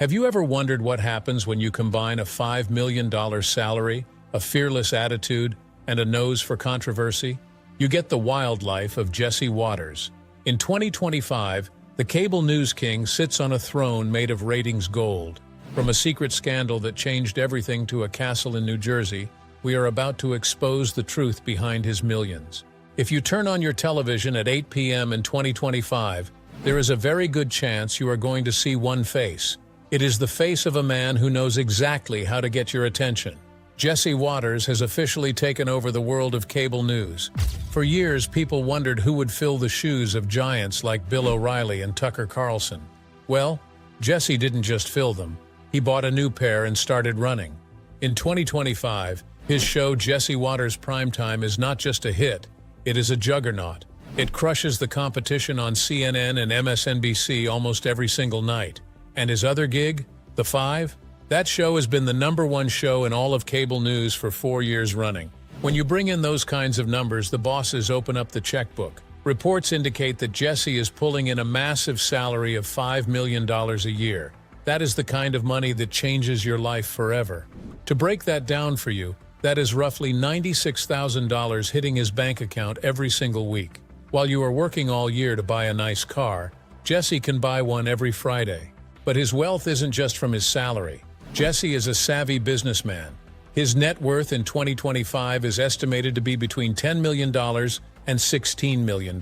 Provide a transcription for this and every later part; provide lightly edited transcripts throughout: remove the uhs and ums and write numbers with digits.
Have you ever wondered what happens when you combine a $5 million salary, a fearless attitude, and a nose for controversy? You get the wild life of Jesse Watters. In 2025, the cable news king sits on a throne made of ratings gold. From a secret scandal that changed everything to a castle in New Jersey, we are about to expose the truth behind his millions. If you turn on your television at 8 p.m. in 2025, there is a very good chance you are going to see one face. It is the face of a man who knows exactly how to get your attention. Jesse Watters has officially taken over the world of cable news. For years, people wondered who would fill the shoes of giants like Bill O'Reilly and Tucker Carlson. Well, Jesse didn't just fill them. He bought a new pair and started running. In 2025, his show Jesse Watters Primetime is not just a hit, it is a juggernaut. It crushes the competition on CNN and MSNBC almost every single night. And his other gig, The Five? That show has been the #1 show in all of cable news for 4 years running. When you bring in those kinds of numbers, the bosses open up the checkbook. Reports indicate that Jesse is pulling in a massive salary of $5 million a year. That is the kind of money that changes your life forever. To break that down for you, that is roughly $96,000 hitting his bank account every single week. While you are working all year to buy a nice car, Jesse can buy one every Friday. But his wealth isn't just from his salary. Jesse is a savvy businessman. His net worth in 2025 is estimated to be between $10 million and $16 million.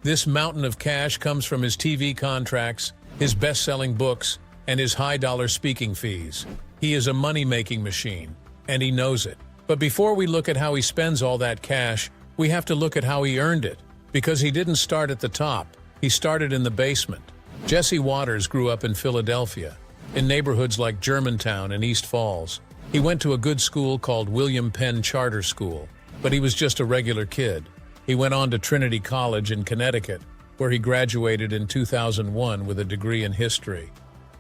This mountain of cash comes from his TV contracts, his best-selling books, and his high-dollar speaking fees. He is a money-making machine, and he knows it. But before we look at how he spends all that cash, we have to look at how he earned it. Because he didn't start at the top, he started in the basement. Jesse Watters grew up in Philadelphia, in neighborhoods like Germantown and East Falls. He went to a good school called William Penn Charter School, but he was just a regular kid. He went on to Trinity College in Connecticut, where he graduated in 2001 with a degree in history.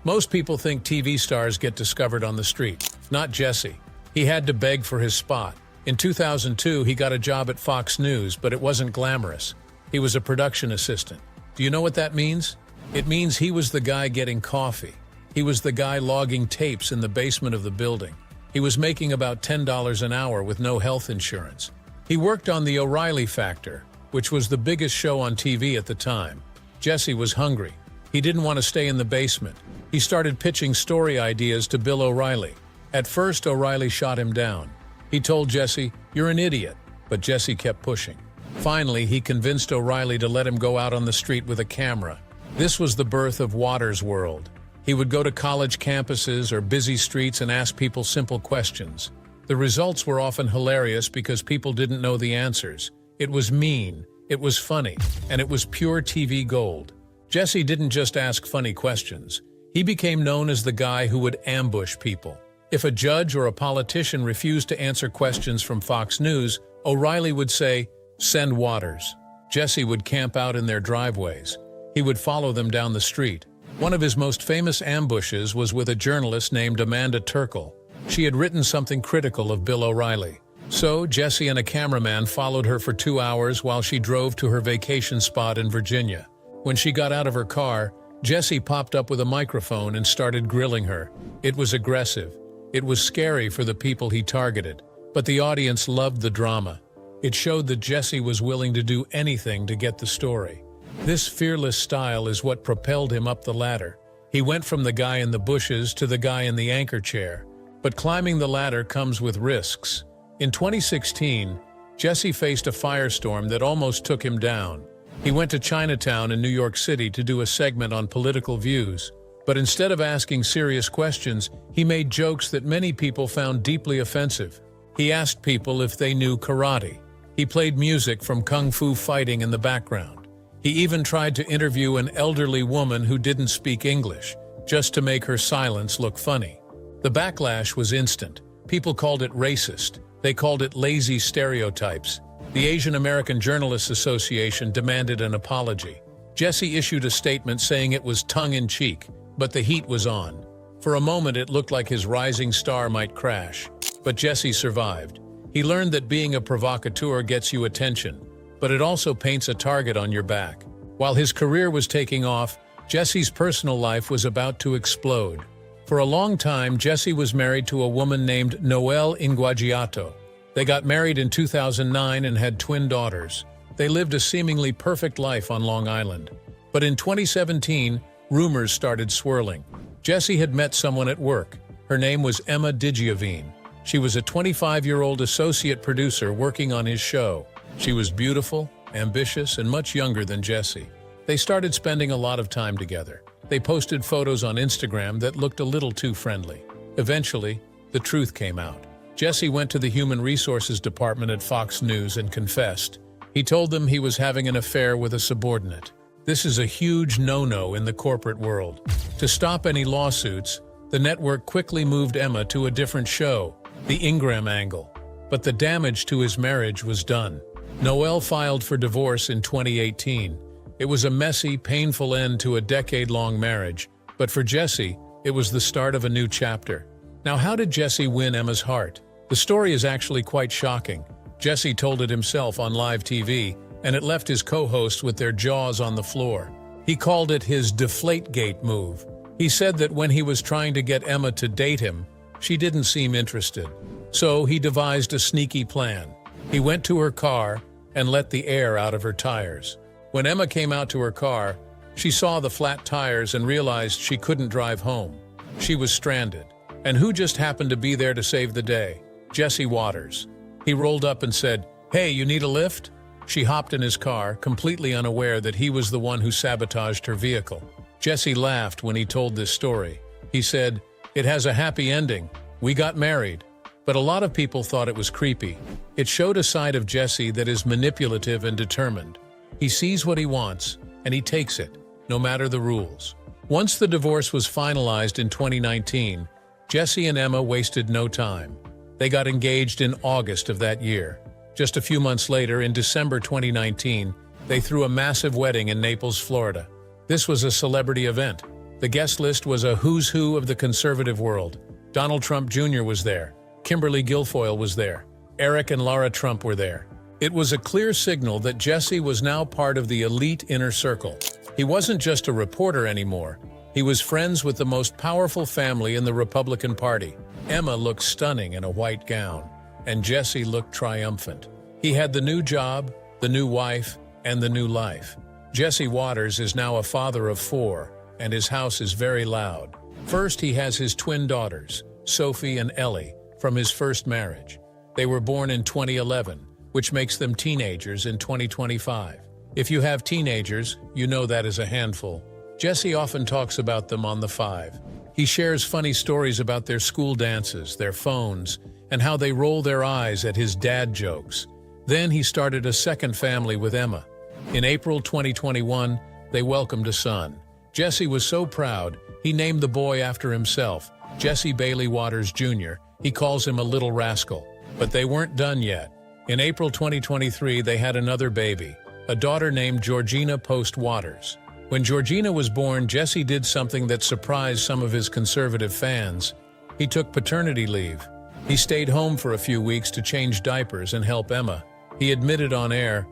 Most people think TV stars get discovered on the street. Not Jesse. He had to beg for his spot. In 2002, he got a job at Fox News, but it wasn't glamorous. He was a production assistant. Do you know what that means? It means he was the guy getting coffee. He was the guy logging tapes in the basement of the building. He was making about $10 an hour with no health insurance. He worked on The O'Reilly Factor, which was the biggest show on TV at the time. Jesse was hungry. He didn't want to stay in the basement. He started pitching story ideas to Bill O'Reilly. At first, O'Reilly shot him down. He told Jesse, "You're an idiot," but Jesse kept pushing. Finally, he convinced O'Reilly to let him go out on the street with a camera. This was the birth of Watters' world. He would go to college campuses or busy streets and ask people simple questions. The results were often hilarious because people didn't know the answers. It was mean, it was funny, and it was pure TV gold. Jesse didn't just ask funny questions. He became known as the guy who would ambush people. If a judge or a politician refused to answer questions from Fox News, O'Reilly would say, "Send Watters." Jesse would camp out in their driveways. He would follow them down the street. One of his most famous ambushes was with a journalist named Amanda Turkle. She had written something critical of Bill O'Reilly. So, Jesse and a cameraman followed her for 2 hours while she drove to her vacation spot in Virginia. When she got out of her car, Jesse popped up with a microphone and started grilling her. It was aggressive. It was scary for the people he targeted, but the audience loved the drama. It showed that Jesse was willing to do anything to get the story. This fearless style is what propelled him up the ladder. He went from the guy in the bushes to the guy in the anchor chair. But climbing the ladder comes with risks. In 2016, Jesse faced a firestorm that almost took him down. He went to Chinatown in New York City to do a segment on political views. But instead of asking serious questions, he made jokes that many people found deeply offensive. He asked people if they knew karate. He played music from kung fu fighting in the background. He even tried to interview an elderly woman who didn't speak English, just to make her silence look funny. The backlash was instant. People called it racist. They called it lazy stereotypes. The Asian American Journalists Association demanded an apology. Jesse issued a statement saying it was tongue-in-cheek, but the heat was on. For a moment, it looked like his rising star might crash. But Jesse survived. He learned that being a provocateur gets you attention, but it also paints a target on your back. While his career was taking off, Jesse's personal life was about to explode. For a long time, Jesse was married to a woman named Noelle Inguagiato. They got married in 2009 and had twin daughters. They lived a seemingly perfect life on Long Island. But in 2017, rumors started swirling. Jesse had met someone at work. Her name was Emma DiGiovine. She was a 25-year-old associate producer working on his show. She was beautiful, ambitious, and much younger than Jesse. They started spending a lot of time together. They posted photos on Instagram that looked a little too friendly. Eventually, the truth came out. Jesse went to the Human Resources Department at Fox News and confessed. He told them he was having an affair with a subordinate. This is a huge no-no in the corporate world. To stop any lawsuits, the network quickly moved Emma to a different show, The Ingram Angle. But the damage to his marriage was done. Noelle filed for divorce in 2018. It was a messy, painful end to a decade-long marriage, but for Jesse, it was the start of a new chapter. Now, how did Jesse win Emma's heart? The story is actually quite shocking. Jesse told it himself on live TV, and it left his co-host with their jaws on the floor. He called it his Deflategate move. He said that when he was trying to get Emma to date him, she didn't seem interested. So he devised a sneaky plan. He went to her car and let the air out of her tires. When Emma came out to her car, she saw the flat tires and realized she couldn't drive home. She was stranded. And who just happened to be there to save the day? Jesse Waters. He rolled up and said, "Hey, you need a lift?" She hopped in his car, completely unaware that he was the one who sabotaged her vehicle. Jesse laughed when he told this story. He said, "It has a happy ending. We got married." But a lot of people thought it was creepy. It showed a side of Jesse that is manipulative and determined. He sees what he wants, and he takes it, no matter the rules. Once the divorce was finalized in 2019, Jesse and Emma wasted no time. They got engaged in August of that year. Just a few months later, in December 2019, they threw a massive wedding in Naples, Florida. This was a celebrity event. The guest list was a who's who of the conservative world. Donald Trump Jr. was there. Kimberly Guilfoyle was there. Eric and Lara Trump were there. It was a clear signal that Jesse was now part of the elite inner circle. He wasn't just a reporter anymore. He was friends with the most powerful family in the Republican Party. Emma looked stunning in a white gown, and Jesse looked triumphant. He had the new job, the new wife, and the new life. Jesse Waters is now a father of 4, and his house is very loud. First, he has his twin daughters, Sophie and Ellie, from his first marriage. They were born in 2011, which makes them teenagers in 2025. If you have teenagers, you know that is a handful. Jesse often talks about them on the 5. He shares funny stories about their school dances, their phones, and how they roll their eyes at his dad jokes. Then he started a second family with Emma. In April 2021, they welcomed a son. Jesse was so proud, he named the boy after himself, Jesse Bailey Waters Jr. He calls him a little rascal. But they weren't done yet. In April 2023, they had another baby, a daughter named Georgina Post Waters. When Georgina was born, Jesse did something that surprised some of his conservative fans. He took paternity leave. He stayed home for a few weeks to change diapers and help Emma. He admitted on air,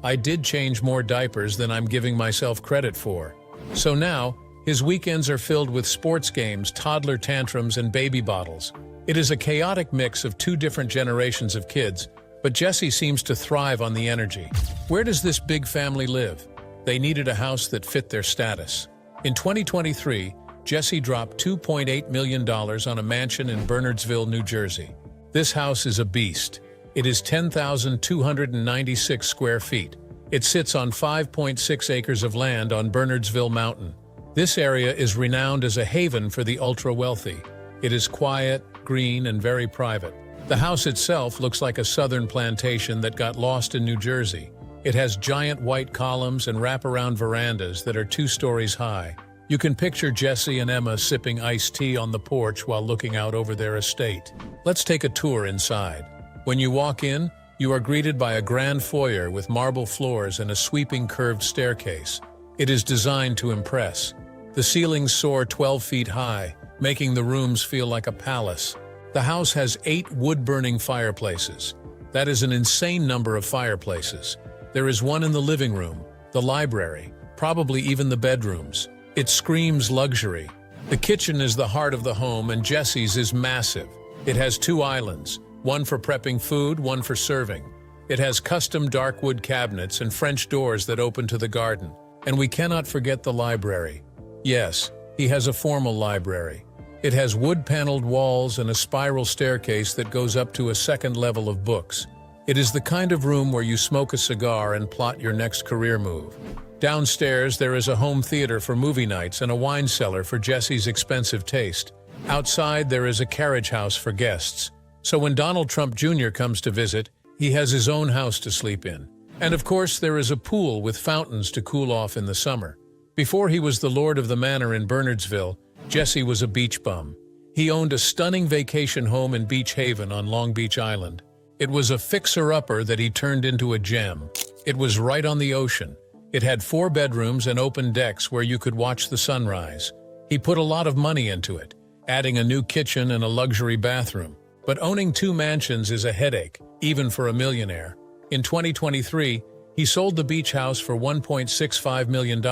"I did change more diapers than I'm giving myself credit for." So now, his weekends are filled with sports games, toddler tantrums, and baby bottles. It is a chaotic mix of 2 different generations of kids, but Jesse seems to thrive on the energy. Where does this big family live? They needed a house that fit their status. In 2023, Jesse dropped $2.8 million on a mansion in Bernardsville, New Jersey. This house is a beast. It is 10,296 square feet. It sits on 5.6 acres of land on Bernardsville Mountain. This area is renowned as a haven for the ultra-wealthy. It is quiet, green, and very private. The house itself looks like a southern plantation that got lost in New Jersey. It has giant white columns and wraparound verandas that are 2 stories high. You can picture Jesse and Emma sipping iced tea on the porch while looking out over their estate. Let's take a tour inside. When you walk in, you are greeted by a grand foyer with marble floors and a sweeping curved staircase. It is designed to impress. The ceilings soar 12 feet high, making the rooms feel like a palace. The house has 8 wood-burning fireplaces. That is an insane number of fireplaces. There is one in the living room, the library, probably even the bedrooms. It screams luxury. The kitchen is the heart of the home, and Jesse's is massive. It has 2 islands, one for prepping food, one for serving. It has custom dark wood cabinets and French doors that open to the garden. And we cannot forget the library. Yes, he has a formal library. It has wood-paneled walls and a spiral staircase that goes up to a second level of books. It is the kind of room where you smoke a cigar and plot your next career move. Downstairs, there is a home theater for movie nights and a wine cellar for Jesse's expensive taste. Outside, there is a carriage house for guests. So when Donald Trump Jr. comes to visit, he has his own house to sleep in. And of course, there is a pool with fountains to cool off in the summer. Before he was the lord of the manor in Bernardsville, Jesse was a beach bum. He owned a stunning vacation home in Beach Haven on Long Beach Island. It was a fixer-upper that he turned into a gem. It was right on the ocean. It had 4 bedrooms and open decks where you could watch the sunrise. He put a lot of money into it, adding a new kitchen and a luxury bathroom. But owning 2 mansions is a headache, even for a millionaire. In 2023, he sold the beach house for $1.65 million.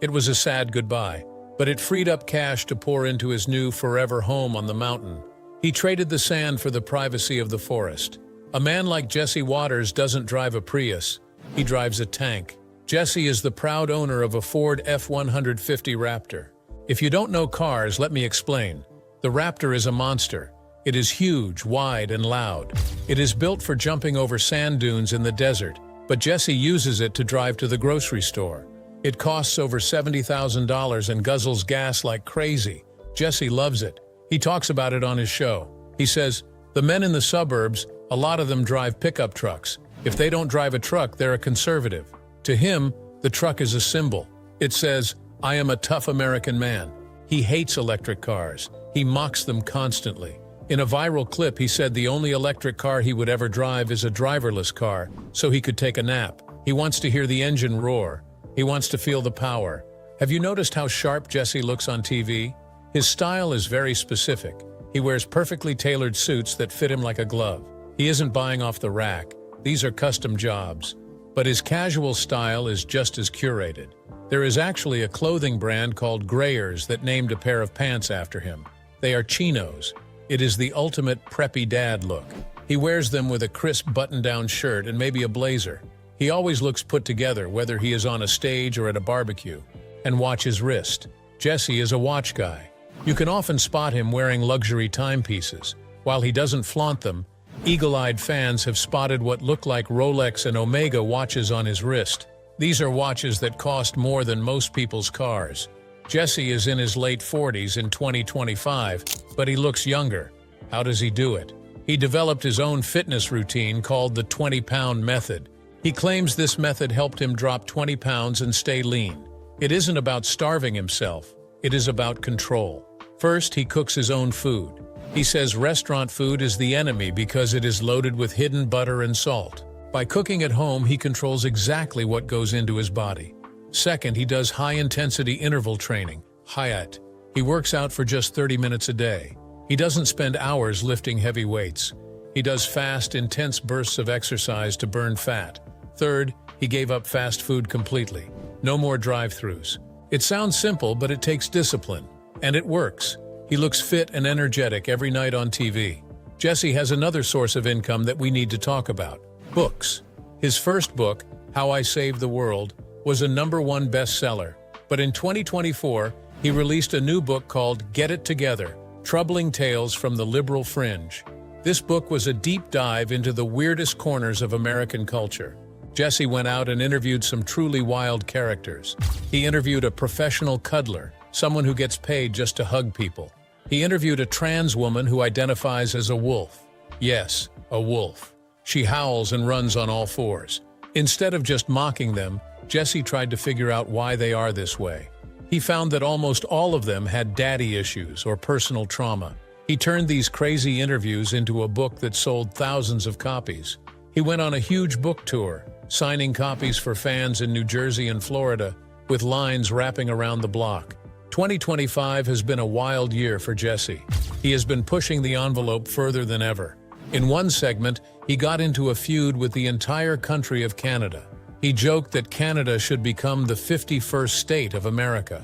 It was a sad goodbye, but it freed up cash to pour into his new forever home on the mountain. He traded the sand for the privacy of the forest. A man like Jesse Waters doesn't drive a Prius, he drives a tank. Jesse is the proud owner of a Ford F-150 Raptor. If you don't know cars, let me explain. The Raptor is a monster. It is huge, wide, and loud. It is built for jumping over sand dunes in the desert, but Jesse uses it to drive to the grocery store. It costs over $70,000 and guzzles gas like crazy. Jesse loves it. He talks about it on his show. He says, "The men in the suburbs, a lot of them drive pickup trucks. If they don't drive a truck, they're a conservative." To him, the truck is a symbol. It says, "I am a tough American man." He hates electric cars. He mocks them constantly. In a viral clip, he said the only electric car he would ever drive is a driverless car, so he could take a nap. He wants to hear the engine roar. He wants to feel the power. Have you noticed how sharp Jesse looks on TV? His style is very specific. He wears perfectly tailored suits that fit him like a glove. He isn't buying off the rack. These are custom jobs. But his casual style is just as curated. There is actually a clothing brand called Greyers that named a pair of pants after him. They are chinos. It is the ultimate preppy dad look. He wears them with a crisp button-down shirt and maybe a blazer. He always looks put together, whether he is on a stage or at a barbecue. And watch his wrist. Jesse is a watch guy. You can often spot him wearing luxury timepieces. While he doesn't flaunt them, eagle-eyed fans have spotted what look like Rolex and Omega watches on his wrist. These are watches that cost more than most people's cars. Jesse is in his late 40s in 2025, but he looks younger. How does he do it? He developed his own fitness routine called the 20-pound method. He claims this method helped him drop 20 pounds and stay lean. It isn't about starving himself. It is about control. First, he cooks his own food. He says restaurant food is the enemy because it is loaded with hidden butter and salt. By cooking at home, he controls exactly what goes into his body. Second, he does high-intensity interval training, HIIT. He works out for just 30 minutes a day. He doesn't spend hours lifting heavy weights. He does fast, intense bursts of exercise to burn fat. Third, he gave up fast food completely. No more drive-thrus. It sounds simple, but it takes discipline. And it works. He looks fit and energetic every night on TV. Jesse has another source of income that we need to talk about: books. His first book, How I Saved the World, was a #1 bestseller. But in 2024, he released a new book called Get It Together: Troubling Tales from the Liberal Fringe. This book was a deep dive into the weirdest corners of American culture. Jesse went out and interviewed some truly wild characters. He interviewed a professional cuddler, someone who gets paid just to hug people. He interviewed a trans woman who identifies as a wolf. Yes, a wolf. She howls and runs on all fours. Instead of just mocking them, Jesse tried to figure out why they are this way. He found that almost all of them had daddy issues or personal trauma. He turned these crazy interviews into a book that sold thousands of copies. He went on a huge book tour, signing copies for fans in New Jersey and Florida, with lines wrapping around the block. 2025 has been a wild year for Jesse. He has been pushing the envelope further than ever. In one segment, he got into a feud with the entire country of Canada. He joked that Canada should become the 51st state of America.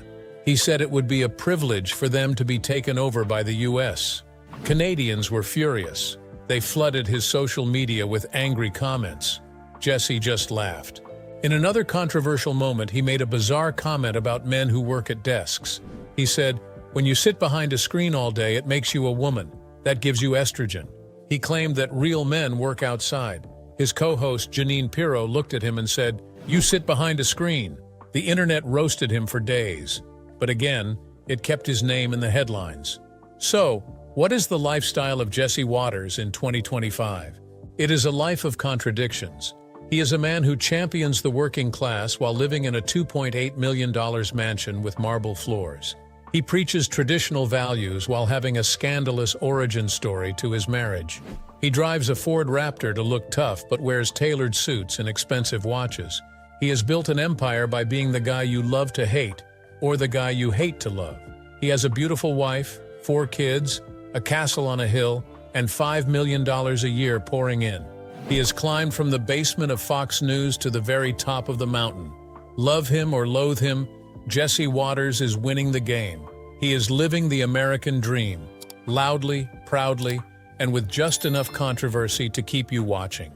He said it would be a privilege for them to be taken over by the US. Canadians were furious. They flooded his social media with angry comments. Jesse just laughed. In another controversial moment, he made a bizarre comment about men who work at desks. He said, "When you sit behind a screen all day, it makes you a woman. That gives you estrogen." He claimed that real men work outside. His co-host, Janine Pirro, looked at him and said, "You sit behind a screen." The internet roasted him for days. But again, it kept his name in the headlines. So, what is the lifestyle of Jesse Waters in 2025? It is a life of contradictions. He is a man who champions the working class while living in a $2.8 million mansion with marble floors. He preaches traditional values while having a scandalous origin story to his marriage. He drives a Ford Raptor to look tough but wears tailored suits and expensive watches. He has built an empire by being the guy you love to hate, or the guy you hate to love. He has a beautiful wife, 4 kids, a castle on a hill, and $5 million a year pouring in. He has climbed from the basement of Fox News to the very top of the mountain. Love him or loathe him, Jesse Waters is winning the game. He is living the American dream, loudly, proudly, and with just enough controversy to keep you watching.